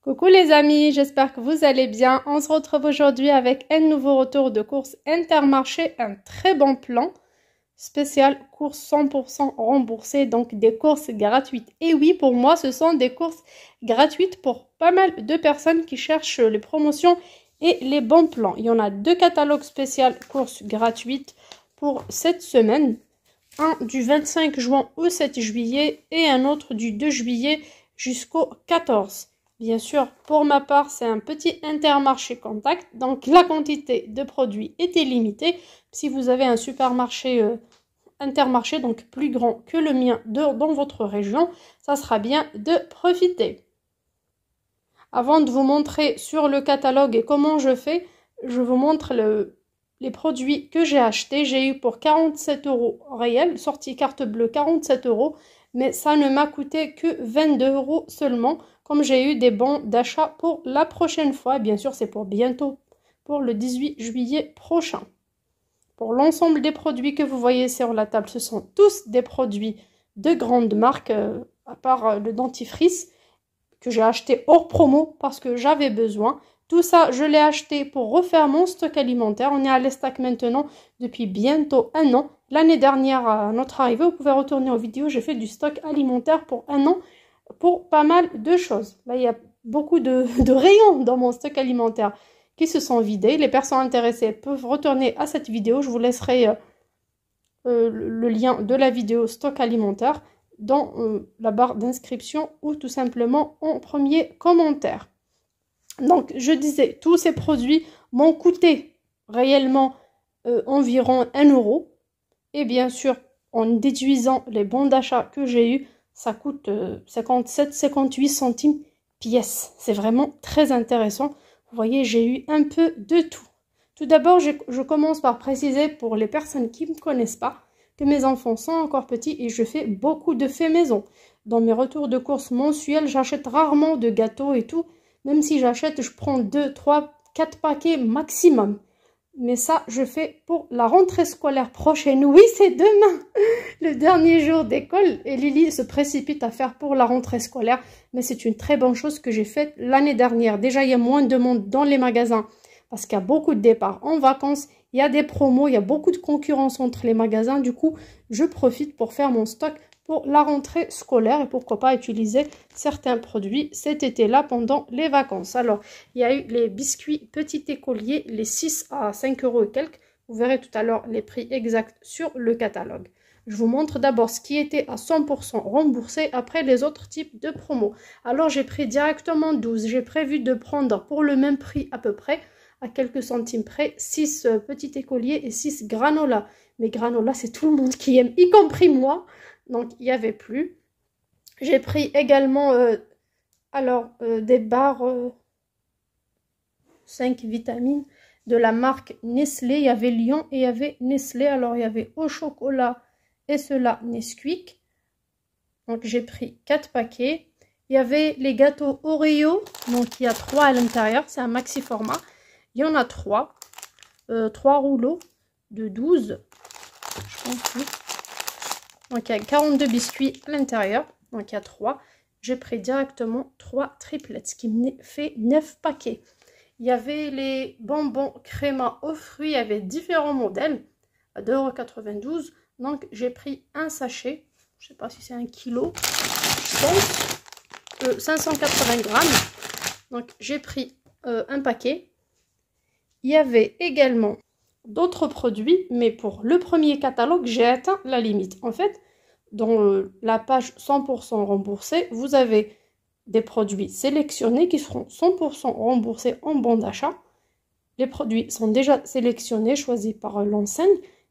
Coucou les amis, j'espère que vous allez bien. On se retrouve aujourd'hui avec un nouveau retour de course Intermarché, un très bon plan spécial course 100% remboursée, donc des courses gratuites. Et oui, pour moi, ce sont des courses gratuites pour pas mal de personnes qui cherchent les promotions et les bons plans. Il y en a deux catalogues spéciaux courses gratuites pour cette semaine. Un du 25 juin au 7 juillet et un autre du 2 juillet jusqu'au 14. Bien sûr, pour ma part, c'est un petit Intermarché Contact, donc la quantité de produits est illimitée. Si vous avez un supermarché Intermarché, donc plus grand que le mien dans votre région, ça sera bien de profiter. Avant de vous montrer sur le catalogue et comment je fais, je vous montre les produits que j'ai achetés. J'ai eu pour 47 € réels, sortie carte bleue 47 €, mais ça ne m'a coûté que 22 € seulement, comme j'ai eu des bons d'achat pour la prochaine fois. Bien sûr, c'est pour bientôt, pour le 18 juillet prochain. Pour l'ensemble des produits que vous voyez sur la table, ce sont tous des produits de grandes marques, à part le dentifrice, que j'ai acheté hors promo parce que j'avais besoin. Tout ça, je l'ai acheté pour refaire mon stock alimentaire. On est à l'Estac maintenant depuis bientôt un an. L'année dernière, à notre arrivée, vous pouvez retourner aux vidéos, j'ai fait du stock alimentaire pour un an pour pas mal de choses. Là, il y a beaucoup de rayons dans mon stock alimentaire qui se sont vidés. Les personnes intéressées peuvent retourner à cette vidéo. Je vous laisserai le lien de la vidéo stock alimentaire dans la barre d'inscription ou tout simplement en premier commentaire. Donc, je disais, tous ces produits m'ont coûté réellement environ 1 €. Et bien sûr, en déduisant les bons d'achat que j'ai eus, ça coûte 57-58 centimes pièce. C'est vraiment très intéressant. Vous voyez, j'ai eu un peu de tout. Tout d'abord, je commence par préciser pour les personnes qui ne me connaissent pas que mes enfants sont encore petits et je fais beaucoup de faits maison. Dans mes retours de courses mensuels, j'achète rarement de gâteaux et tout. Même si j'achète, je prends 2, 3, 4 paquets maximum. Mais ça, je fais pour la rentrée scolaire prochaine. Oui, c'est demain, le dernier jour d'école. Et Lily se précipite à faire pour la rentrée scolaire. Mais c'est une très bonne chose que j'ai faite l'année dernière. Déjà, il y a moins de monde dans les magasins parce qu'il y a beaucoup de départs en vacances. Il y a des promos, il y a beaucoup de concurrence entre les magasins. Du coup, je profite pour faire mon stock pour la rentrée scolaire et pourquoi pas utiliser certains produits cet été-là pendant les vacances. Alors, il y a eu les biscuits petits écoliers, les 6 à 5 € et quelques. Vous verrez tout à l'heure les prix exacts sur le catalogue. Je vous montre d'abord ce qui était à 100% remboursé après les autres types de promos. Alors, j'ai pris directement 12. J'ai prévu de prendre pour le même prix à peu près, à quelques centimes près, 6 petits écoliers et 6 granola. Mais granola, c'est tout le monde qui aime, y compris moi. Donc, il n'y avait plus. J'ai pris également des barres 5 vitamines de la marque Nestlé. Il y avait Lion et il y avait Nestlé. Alors, il y avait au chocolat et cela Nesquik. Donc, j'ai pris 4 paquets. Il y avait les gâteaux Oreo. Donc, il y a 3 à l'intérieur. C'est un maxi format. Il y en a 3. 3 rouleaux de 12. Je pense, oui. Donc, il y a 42 biscuits à l'intérieur. Donc, il y a 3. J'ai pris directement 3 triplettes, ce qui me fait 9 paquets. Il y avait les bonbons créma aux fruits. Il y avait différents modèles à 2,92 €. Donc, j'ai pris un sachet. Je ne sais pas si c'est 1 kilo. Je pense. 580 grammes. Donc, j'ai pris un paquet. Il y avait également d'autres produits, mais pour le premier catalogue, j'ai atteint la limite. En fait, dans la page 100% remboursé, vous avez des produits sélectionnés qui seront 100% remboursés en bon d'achat. Les produits sont déjà sélectionnés, choisis par l'enseigne.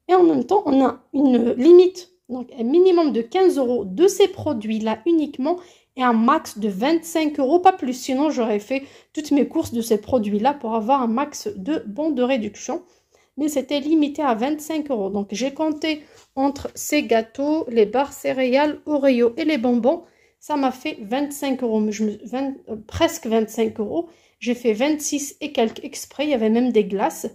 Et en même temps, on a une limite, donc un minimum de 15 € de ces produits-là uniquement et un max de 25 €, pas plus. Sinon, j'aurais fait toutes mes courses de ces produits-là pour avoir un max de bons de réduction. Mais c'était limité à 25 €. Donc, j'ai compté entre ces gâteaux, les barres céréales, Oreo et les bonbons. Ça m'a fait 25 €, presque 25 €. J'ai fait 26 et quelques exprès. Il y avait même des glaces.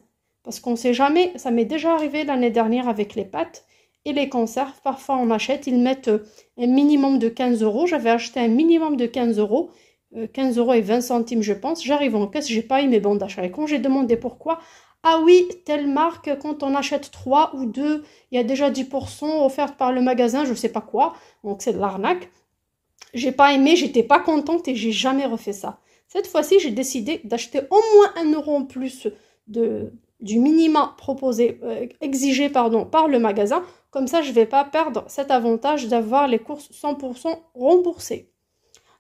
Parce qu'on ne sait jamais, ça m'est déjà arrivé l'année dernière avec les pâtes et les conserves. Parfois, on achète, ils mettent un minimum de 15 €. J'avais acheté un minimum de 15 €. 15,20 € je pense. J'arrive en caisse, j'ai pas eu mes bons d'achat. Et quand j'ai demandé pourquoi, ah oui, telle marque, quand on achète 3 ou 2, il y a déjà 10% offert par le magasin, je sais pas quoi. Donc c'est de l'arnaque. J'ai pas aimé, j'étais pas contente et j'ai jamais refait ça. Cette fois-ci, j'ai décidé d'acheter au moins 1 € en plus du minima proposé, exigé par le magasin. Comme ça, je ne vais pas perdre cet avantage d'avoir les courses 100% remboursées.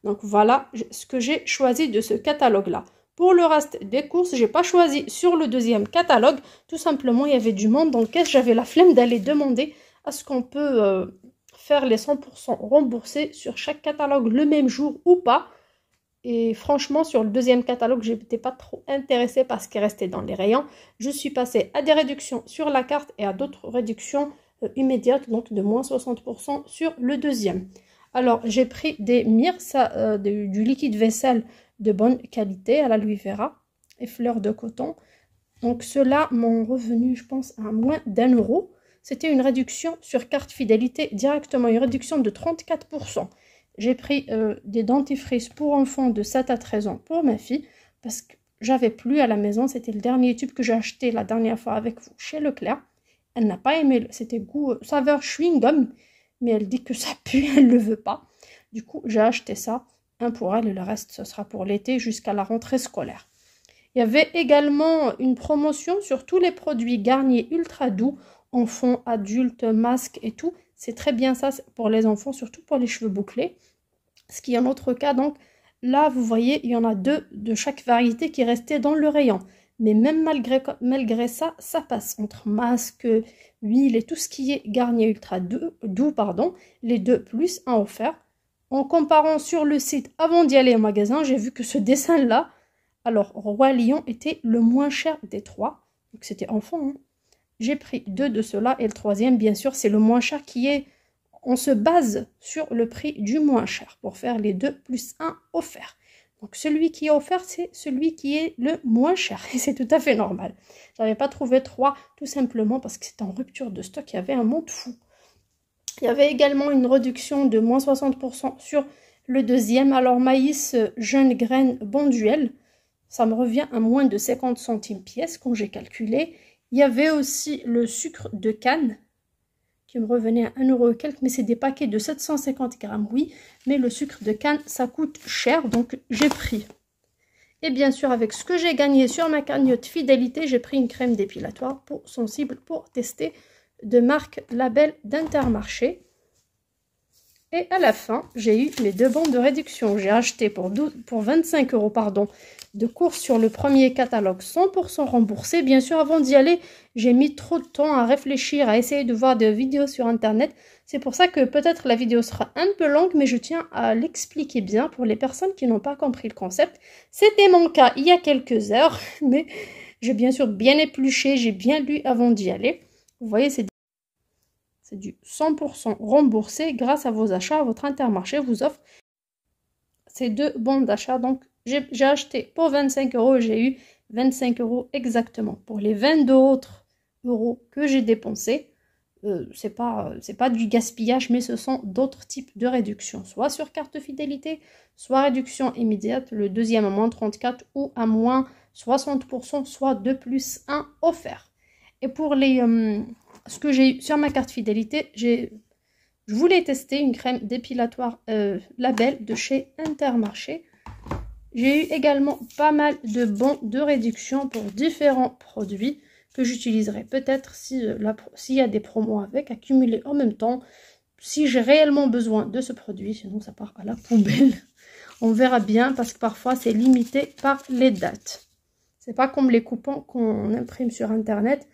Donc voilà ce que j'ai choisi de ce catalogue-là. Pour le reste des courses, je n'ai pas choisi sur le deuxième catalogue. Tout simplement, il y avait du monde dans le caisse. J'avais la flemme d'aller demander à ce qu'on peut faire les 100% remboursés sur chaque catalogue le même jour ou pas. Et franchement, sur le deuxième catalogue, je n'étais pas trop intéressée par ce qui restait dans les rayons. Je suis passée à des réductions sur la carte et à d'autres réductions immédiates, donc de moins 60% sur le deuxième. Alors, j'ai pris des mires, du liquide vaisselle de bonne qualité à la Louis Vera et fleurs de coton. Donc, ceux-là m'ont revenu, je pense, à moins d'1 €. C'était une réduction sur carte fidélité, directement une réduction de 34%. J'ai pris des dentifrices pour enfants de 7 à 13 ans pour ma fille parce que j'avais plus à la maison. C'était le dernier tube que j'ai acheté la dernière fois avec vous chez Leclerc. Elle n'a pas aimé, c'était goût saveur chewing-gum, mais elle dit que ça pue, elle ne le veut pas. Du coup, j'ai acheté ça, un pour elle et le reste, ce sera pour l'été jusqu'à la rentrée scolaire. Il y avait également une promotion sur tous les produits Garnier Ultra Doux, enfants, adultes, masques et tout. C'est très bien ça pour les enfants, surtout pour les cheveux bouclés. Ce qui est un autre cas, donc là, vous voyez, il y en a 2 de chaque variété qui restaient dans le rayon. Mais même malgré ça, ça passe entre masque, huile et tout ce qui est Garnier Ultra Doux, les 2 plus 1 offert. En comparant sur le site avant d'y aller au magasin, j'ai vu que ce dessin-là, alors Roi Lion était le moins cher des 3. Donc c'était enfant, hein. J'ai pris 2 de ceux-là et le troisième, bien sûr, c'est le moins cher qui est... On se base sur le prix du moins cher pour faire les 2 plus 1 offert. Donc celui qui est offert, c'est celui qui est le moins cher. Et c'est tout à fait normal. Je n'avais pas trouvé 3 tout simplement parce que c'était en rupture de stock. Il y avait un monde fou. Il y avait également une réduction de moins 60% sur le deuxième. Alors maïs jeune graine bon duel. Ça me revient à moins de 50 centimes pièce quand j'ai calculé. Il y avait aussi le sucre de canne qui me revenait à 1 € et quelques, mais c'est des paquets de 750 grammes, oui. Mais le sucre de canne, ça coûte cher, donc j'ai pris. Et bien sûr, avec ce que j'ai gagné sur ma cagnotte fidélité, j'ai pris une crème dépilatoire pour sensible pour tester de marque Label d'Intermarché. Et à la fin, j'ai eu mes 2 bons de réduction. J'ai acheté pour 25 € de courses sur le premier catalogue 100% remboursé. Bien sûr, avant d'y aller, j'ai mis trop de temps à réfléchir, à essayer de voir des vidéos sur Internet. C'est pour ça que peut-être la vidéo sera un peu longue, mais je tiens à l'expliquer bien pour les personnes qui n'ont pas compris le concept. C'était mon cas il y a quelques heures, mais j'ai bien sûr bien épluché, j'ai bien lu avant d'y aller. Vous voyez, c'est du 100% remboursé grâce à vos achats. Votre Intermarché vous offre ces 2 bons d'achat. Donc, j'ai acheté pour 25 €, j'ai eu 25 € exactement. Pour les 22 autres euros que j'ai dépensés, c'est pas du gaspillage, mais ce sont d'autres types de réductions. Soit sur carte fidélité, soit réduction immédiate, le deuxième à moins 34 ou à moins 60%, soit 2 plus 1 offert. Et pour ce que j'ai eu sur ma carte fidélité, je voulais tester une crème dépilatoire Label de chez Intermarché. J'ai eu également pas mal de bons de réduction pour différents produits que j'utiliserai peut-être s'il y a des promos avec, accumulés en même temps, si j'ai réellement besoin de ce produit, sinon ça part à la poubelle. On verra bien parce que parfois c'est limité par les dates. C'est pas comme les coupons qu'on imprime sur Internet.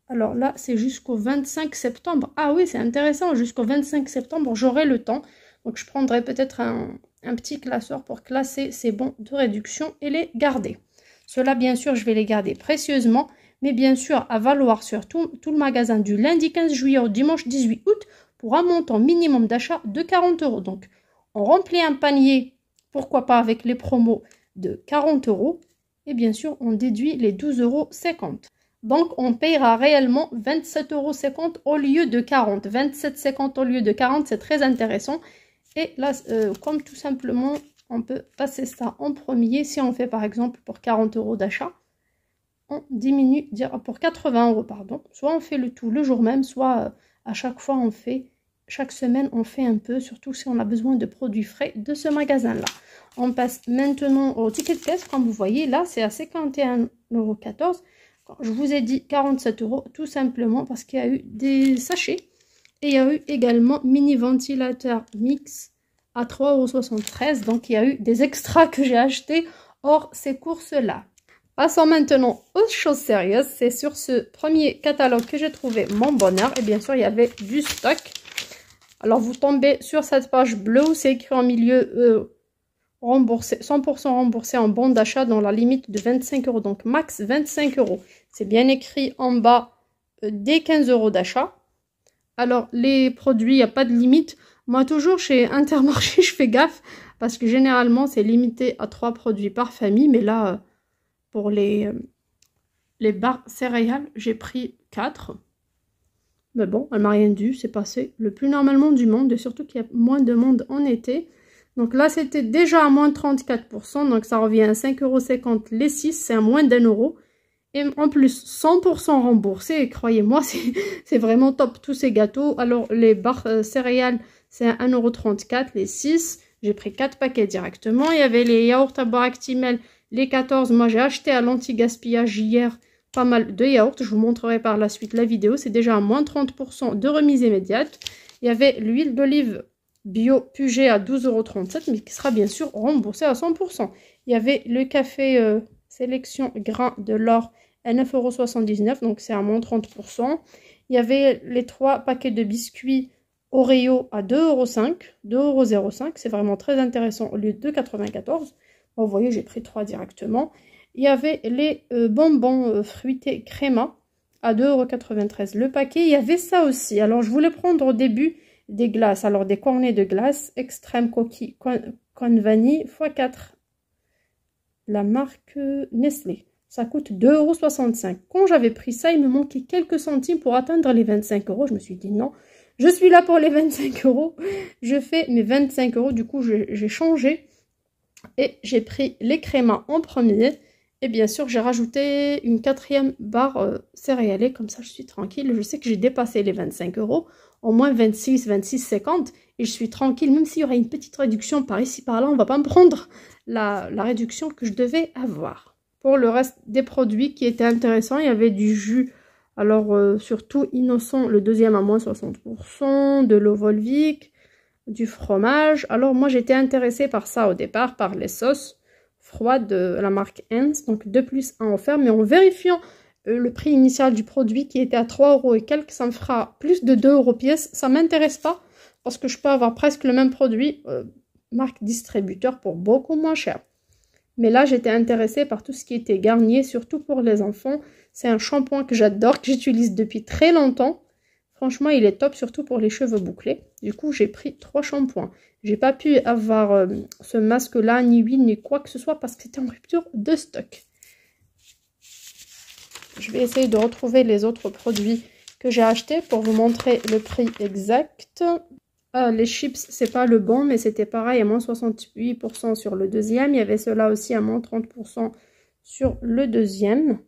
Alors là, c'est jusqu'au 25 septembre. Ah oui, c'est intéressant. Jusqu'au 25 septembre, j'aurai le temps. Donc, je prendrai peut-être un petit classeur pour classer ces bons de réduction et les garder. Ceux-là, bien sûr, je vais les garder précieusement. Mais bien sûr, à valoir sur tout le magasin du lundi 15 juillet au dimanche 18 août pour un montant minimum d'achat de 40 €. Donc, on remplit un panier, pourquoi pas avec les promos de 40 €. Et bien sûr, on déduit les 12,50 €. Donc, on payera réellement 27,50 € au lieu de 40. 27,50 € au lieu de 40, c'est très intéressant. Et là, comme tout simplement, on peut passer ça en premier. Si on fait par exemple pour 40 € d'achat, on diminue pour 80 €, pardon. Soit on fait le tout le jour même, soit à chaque fois on fait, chaque semaine on fait un peu, surtout si on a besoin de produits frais de ce magasin-là. On passe maintenant au ticket de caisse. Comme vous voyez, là c'est à 51,14 €. Je vous ai dit 47 € tout simplement parce qu'il y a eu des sachets. Et il y a eu également mini ventilateur mix à 3,73 €. Donc il y a eu des extras que j'ai achetés hors ces courses-là. Passons maintenant aux choses sérieuses. C'est sur ce premier catalogue que j'ai trouvé mon bonheur. Et bien sûr, il y avait du stock. Alors vous tombez sur cette page bleue où c'est écrit en milieu remboursé, 100% remboursé en bon d'achat dans la limite de 25 €. Donc max 25 €. C'est bien écrit en bas dès 15 € d'achat. Alors les produits, il n'y a pas de limite. Moi toujours chez Intermarché, je fais gaffe parce que généralement c'est limité à 3 produits par famille. Mais là, pour les barres céréales, j'ai pris 4. Mais bon, elle m'a rien dit, c'est passé le plus normalement du monde. Et surtout qu'il y a moins de monde en été. Donc là, c'était déjà à moins 34%. Donc ça revient à 5,50 € les 6. C'est à moins d'1 €. Et en plus, 100% remboursé. Et croyez-moi, c'est vraiment top tous ces gâteaux. Alors, les barres céréales, c'est à 1,34 € les 6. J'ai pris 4 paquets directement. Il y avait les yaourts à boire Actimel, les 14. Moi, j'ai acheté à l'anti-gaspillage hier pas mal de yaourts. Je vous montrerai par la suite la vidéo. C'est déjà à moins 30% de remise immédiate. Il y avait l'huile d'olive bio Puget à 12,37 €, mais qui sera bien sûr remboursé à 100%. Il y avait le café sélection grain de l'or à 9,79 €, donc c'est à moins 30%. Il y avait les 3 paquets de biscuits Oreo à 2,05 €, 2,05 €. C'est vraiment très intéressant au lieu de 2,94 €. Bon, vous voyez, j'ai pris 3 directement. Il y avait les bonbons fruités créma à 2,93 € le paquet. Il y avait ça aussi. Alors, je voulais prendre au début des glaces. Alors, des cornets de glace extrême coquille con vanille x4. La marque Nestlé. Ça coûte 2,65 €. Quand j'avais pris ça, il me manquait quelques centimes pour atteindre les 25 €. Je me suis dit non, je suis là pour les 25 €. Je fais mes 25 €. Du coup, j'ai changé. Et j'ai pris les crémas en premier. Et bien sûr, j'ai rajouté une 4e barre céréalée. Comme ça, je suis tranquille. Je sais que j'ai dépassé les 25 €. Au moins 26, 26,50. Et je suis tranquille. Même s'il y aura une petite réduction par ici, par là, on ne va pas me prendre la réduction que je devais avoir. Pour le reste des produits qui étaient intéressants, il y avait du jus. Alors, surtout innocent, le deuxième à moins 60%. De l'eau Volvic. Du fromage. Alors, moi, j'étais intéressée par ça au départ, par les sauces froides de la marque Heinz. Donc, 2 + 1 offert. Mais en vérifiant le prix initial du produit qui était à 3 € et quelques, ça me fera plus de 2 € pièce. Ça ne m'intéresse pas parce que je peux avoir presque le même produit, marque distributeur, pour beaucoup moins cher. Mais là, j'étais intéressée par tout ce qui était Garnier, surtout pour les enfants. C'est un shampoing que j'adore, que j'utilise depuis très longtemps. Franchement, il est top, surtout pour les cheveux bouclés. Du coup, j'ai pris 3 shampoings. J'ai pas pu avoir ce masque-là, ni huile, ni quoi que ce soit, parce que c'était en rupture de stock. Je vais essayer de retrouver les autres produits que j'ai achetés pour vous montrer le prix exact. Les chips, c'est pas le bon, mais c'était pareil, à moins 68% sur le deuxième. Il y avait cela aussi à moins 30% sur le deuxième.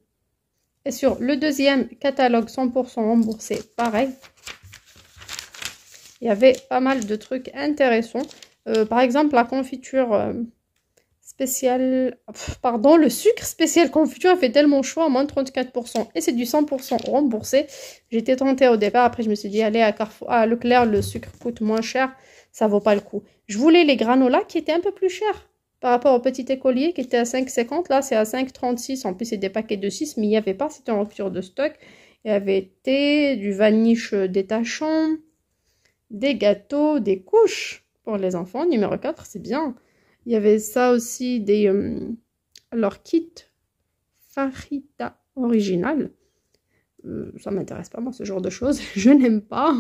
Et sur le deuxième catalogue 100% remboursé, pareil. Il y avait pas mal de trucs intéressants. Par exemple, la confiture spéciale... Pardon, le sucre spécial confiture a fait tellement chaud à moins 34%. Et c'est du 100% remboursé. J'étais tentée au départ. Après, je me suis dit, allez, à Leclerc, le sucre coûte moins cher. Ça vaut pas le coup. Je voulais les granolas qui étaient un peu plus chers. Par rapport au petit écolier qui était à 5,50. Là, c'est à 5,36. En plus, c'est des paquets de 6. Mais il n'y avait pas. C'était en rupture de stock. Il y avait thé, du vaniche détachant, des gâteaux, des couches pour les enfants. Numéro 4, c'est bien. Il y avait ça aussi, des alors kit Farita original. Ça m'intéresse pas, moi, ce genre de choses. Je n'aime pas.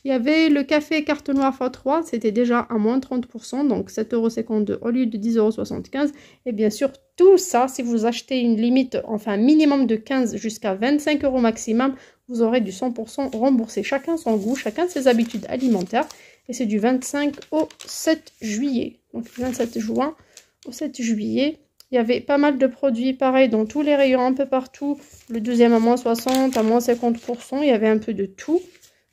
Il y avait le café carte noire x3. C'était déjà à moins 30%. Donc 7,52 € au lieu de 10,75 €. Et bien sûr, tout ça, si vous achetez une limite, enfin minimum de 15 jusqu'à 25 € maximum, vous aurez du 100% remboursé. Chacun son goût, chacun ses habitudes alimentaires. Et c'est du 25 au 7 juillet. Donc 27 juin au 7 juillet. Il y avait pas mal de produits pareils dans tous les rayons, un peu partout. Le deuxième à moins 60, à moins 50%. Il y avait un peu de tout.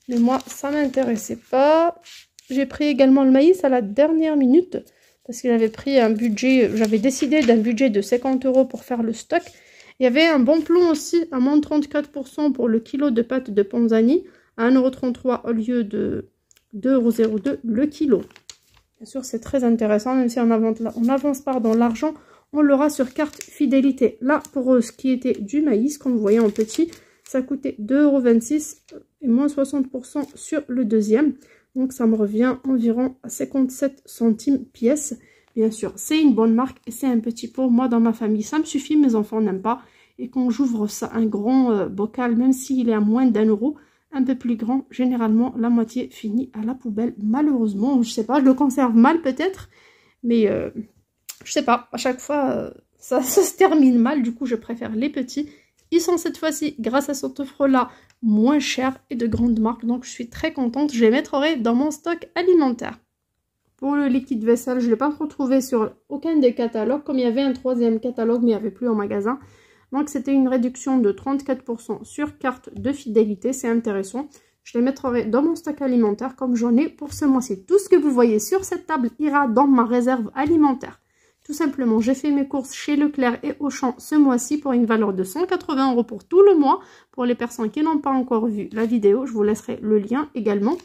Mais moi, ça m'intéressait pas. J'ai pris également le maïs à la dernière minute. Parce que j'avais pris un budget, j'avais décidé d'un budget de 50 € pour faire le stock. Il y avait un bon plan aussi à moins 34% pour le kilo de pâte de Panzani. À 1,33 € au lieu de 2,02 € le kilo. Bien sûr, c'est très intéressant, même si on avance dans l'argent, on l'aura sur carte fidélité. Là, pour ce qui était du maïs, comme vous voyez en petit, ça coûtait 2,26 € et moins 60% sur le deuxième. Donc, ça me revient environ à 57 centimes pièce. Bien sûr, c'est une bonne marque et c'est un petit pot. Moi, dans ma famille, ça me suffit. Mes enfants n'aiment pas. Et quand j'ouvre ça, un grand bocal, même s'il est à moins d'1 €, un peu plus grand, généralement, la moitié finit à la poubelle. Malheureusement, je sais pas, je le conserve mal peut-être. Mais je sais pas, à chaque fois, ça se termine mal. Du coup, je préfère les petits. Ils sont cette fois-ci, grâce à cette offre-là, moins chers et de grandes marques. Donc, je suis très contente. Je les mettrai dans mon stock alimentaire. Pour le liquide vaisselle, je ne l'ai pas retrouvé sur aucun des catalogues. Comme il y avait un troisième catalogue, mais il n'y avait plus en magasin. Donc, c'était une réduction de 34% sur carte de fidélité. C'est intéressant. Je les mettrai dans mon stock alimentaire comme j'en ai pour ce mois-ci. Tout ce que vous voyez sur cette table ira dans ma réserve alimentaire. Tout simplement, j'ai fait mes courses chez Leclerc et Auchan ce mois-ci pour une valeur de 180 € pour tout le mois. Pour les personnes qui n'ont pas encore vu la vidéo, je vous laisserai le lien également.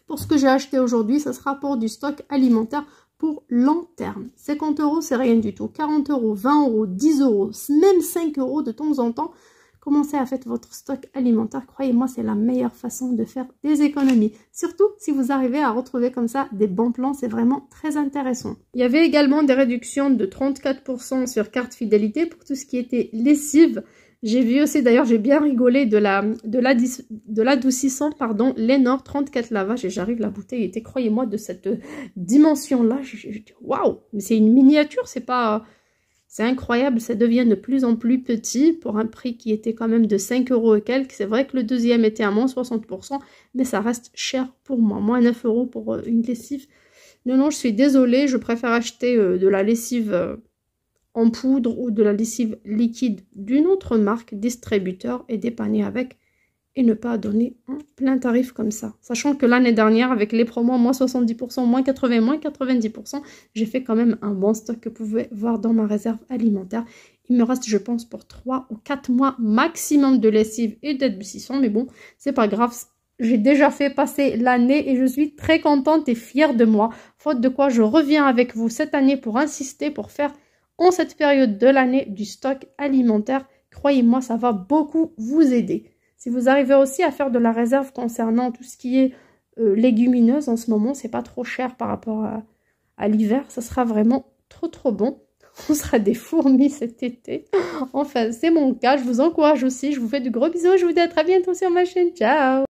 Pour ce que j'ai acheté aujourd'hui, ce sera pour du stock alimentaire pour long terme. 50 €, c'est rien du tout. 40 €, 20 €, 10 €, même 5 € de temps en temps. Commencez à faire votre stock alimentaire. Croyez-moi, c'est la meilleure façon de faire des économies. Surtout si vous arrivez à retrouver comme ça des bons plans, c'est vraiment très intéressant. Il y avait également des réductions de 34% sur carte fidélité pour tout ce qui était lessive. J'ai vu aussi, d'ailleurs, j'ai bien rigolé de l'adoucissant, pardon, Lénore 34 lavages. Et j'arrive, la bouteille était, croyez-moi, de cette dimension-là. J'ai dit, waouh, mais c'est une miniature, c'est pas... C'est incroyable, ça devient de plus en plus petit pour un prix qui était quand même de 5 € et quelques. C'est vrai que le deuxième était à moins 60%, mais ça reste cher pour moi. Moins 9 € pour une lessive. Non, je suis désolée, je préfère acheter de la lessive en poudre ou de la lessive liquide d'une autre marque, distributeur, et dépanner avec et ne pas donner un plein tarif comme ça. Sachant que l'année dernière, avec les promos, moins 70%, moins 80%, moins 90%, j'ai fait quand même un bon stock que vous pouvez voir dans ma réserve alimentaire. Il me reste, je pense, pour 3 ou 4 mois maximum de lessive et d'adoucissant. Mais bon, c'est pas grave. J'ai déjà fait passer l'année et je suis très contente et fière de moi. Faute de quoi, je reviens avec vous cette année pour insister, pour faire en cette période de l'année du stock alimentaire. Croyez-moi, ça va beaucoup vous aider. Si vous arrivez aussi à faire de la réserve concernant tout ce qui est légumineuse en ce moment, c'est pas trop cher par rapport à l'hiver. Ça sera vraiment trop bon. On sera des fourmis cet été. Enfin, c'est mon cas. Je vous encourage aussi. Je vous fais de gros bisous. Je vous dis à très bientôt sur ma chaîne. Ciao!